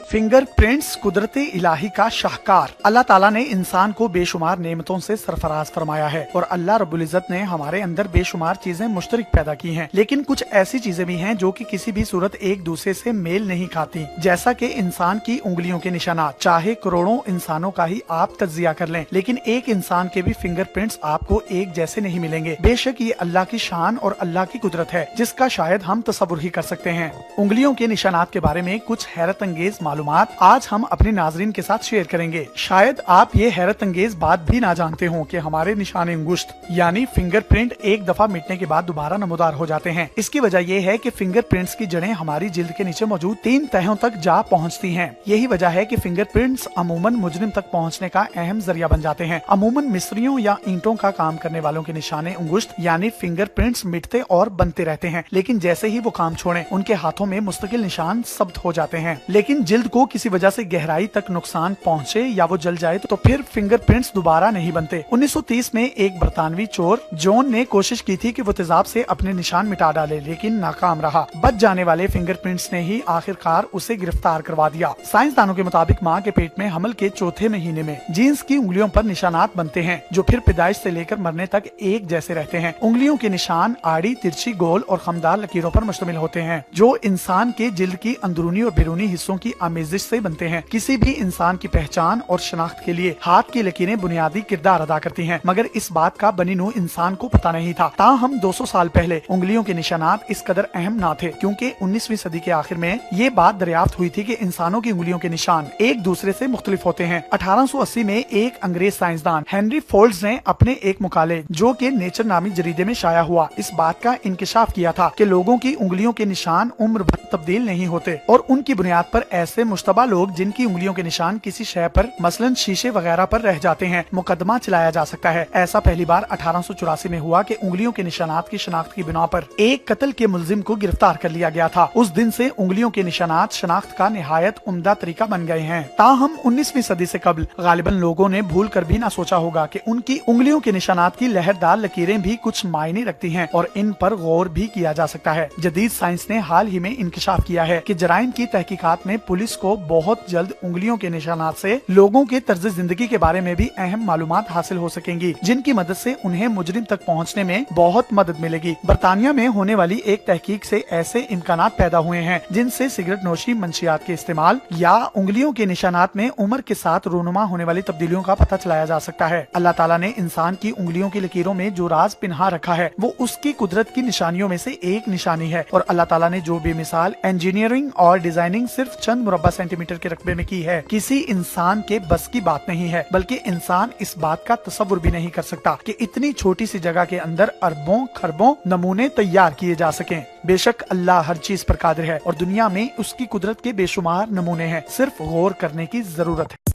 Finger prints कुदरते इलाही का शाहकार। अल्लाह ताला ने इंसान को बेशुमार नेमतों से सरफराज फरमाया है और अल्लाह रब्बुल इज्जत ने हमारे अंदर बेशुमार चीजें मुश्तरक पैदा की हैं, लेकिन कुछ ऐसी चीजें भी हैं जो कि किसी भी सूरत एक दूसरे से मेल नहीं खाती, जैसा कि इंसान की उंगलियों के निशानात। चाहे करोड़ों इंसानों का ही आप तज्जिया कर लें, लेकिन एक इंसान के भी फिंगर प्रिंट्स आपको एक जैसे नहीं मिलेंगे। बेशक ये अल्लाह की शान और अल्लाह की कुदरत है जिसका शायद हम तसव्वुर ही कर सकते हैं। उंगलियों के निशानात के बारे में कुछ हैरत अंगेज मालूमात आज हम अपने नाजरीन के साथ शेयर करेंगे। शायद आप ये हैरत अंगेज बात भी ना जानते हो कि हमारे निशाने अंगुश्त यानी फिंगरप्रिंट एक दफा मिटने के बाद दोबारा नमूदार हो जाते हैं। इसकी वजह यह है कि फिंगरप्रिंट्स की जड़ें हमारी जिल्द के नीचे मौजूद 3 तहों तक जा पहुंचती हैं। यही वजह है कि फिंगरप्रिंट्स अमूमन मुजरिम तक पहुंचने का अहम जरिया बन जाते हैं। अमूमन मिस्त्रियों या ईंटों का काम करने वालों के निशाने अंगुश्त यानी फिंगरप्रिंट्स मिटते और बनते रहते हैं, लेकिन जैसे ही वो काम छोड़ें उनके हाथों में मुस्तकिल निशान सब्त हो जाते हैं। लेकिन जिल्द को किसी वजह से गहराई तक नुकसान पहुंचे या वो जल जाए तो फिर फिंगरप्रिंट्स दोबारा नहीं बनते। 1930 में एक बरतानवी चोर जॉन ने कोशिश की थी कि वो तेजाब से अपने निशान मिटा डाले, लेकिन नाकाम रहा। बच जाने वाले फिंगरप्रिंट्स ने ही आखिरकार उसे गिरफ्तार करवा दिया। साइंसदानों के मुताबिक माँ के पेट में हमल के चौथे महीने में जीन्स की उंगलियों पर निशानात बनते हैं जो फिर पैदाइश से लेकर मरने तक एक जैसे रहते हैं। उंगलियों के निशान आड़ी, तिरछी, गोल और खमदार लकीरों पर मुश्तमिल होते हैं जो इंसान के जिल्द की अंदरूनी और बैरूनी हिस्सों की आमेजिश से बनते हैं। किसी भी इंसान की पहचान और शनाख्त के लिए हाथ की लकीरें बुनियादी किरदार अदा करती हैं, मगर इस बात का बनी नूह इंसान को पता नहीं था। ताहम 200 साल पहले उंगलियों के निशानात इस कदर अहम ना थे, क्योंकि 19वीं सदी के आखिर में ये बात दरियाफ्त हुई थी कि इंसानों की उंगलियों के निशान एक दूसरे से मुख्तलिफ होते हैं। 1880 में एक अंग्रेज साइंसदान हेनरी फोल्ड्स ने अपने एक मुकाले जो कि नेचर नामी जरीदे में शाया हुआ, इस बात का इंकिशाफ किया था कि लोगों की उंगलियों के निशान उम्र भर तब्दील नहीं होते और उनकी बुनियाद पर ऐसे मुश्तबा लोग जिनकी उंगलियों के निशान किसी शय पर मसलन शीशे वगैरह पर रह जाते हैं, मुकदमा चलाया जा सकता है। ऐसा पहली बार 1884 में हुआ कि उंगलियों के निशानात की शनाख्त की बिना पर एक कत्ल के मुलजिम को गिरफ्तार कर लिया गया था। उस दिन से उंगलियों के निशानात शनाख्त का निहायत उम्दा तरीका बन गए हैं। ताहम 19वीं सदी से कबल गालिबन लोगों ने भूल कर भी ना सोचा होगा कि उनकी उंगलियों के निशानात की लहरदार लकीरें भी कुछ मायने रखती हैं और इन पर गौर भी किया जा सकता है। जदीद साइंस ने हाल ही में इंकिशाफ किया है कि जराइम की तहकीकात में पुलिस को बहुत जल्द उंगलियों के निशानात से लोगों के तर्ज जिंदगी के बारे में भी अहम मालूमात हासिल हो सकेंगी, जिनकी मदद से उन्हें मुजरिम तक पहुंचने में बहुत मदद मिलेगी। बरतानिया में होने वाली एक तहकीक से ऐसे इम्कानात पैदा हुए हैं जिनसे सिगरेट नोशी, मंशियात के इस्तेमाल या उंगलियों के निशानात में उम्र के साथ रूनुमा होने वाली तब्दीलियों का पता चलाया जा सकता है। अल्लाह ताला ने इंसान की उंगलियों की लकीरों में जो राज पिन्हा रखा है वो उसकी कुदरत की निशानियों में से एक निशानी है और अल्लाह ताला ने जो बेमिसाल इंजीनियरिंग और डिजाइनिंग सिर्फ चंद मुरब्बा सेंटीमीटर के रकबे में की है, किसी इंसान के बस की बात नहीं है, बल्कि इंसान इस बात का तसव्वुर भी नहीं कर सकता कि इतनी छोटी सी जगह के अंदर अरबों खरबों नमूने तैयार किए जा सकें। बेशक अल्लाह हर चीज पर कादिर है और दुनिया में उसकी कुदरत के बेशुमार नमूने हैं, सिर्फ गौर करने की जरूरत है।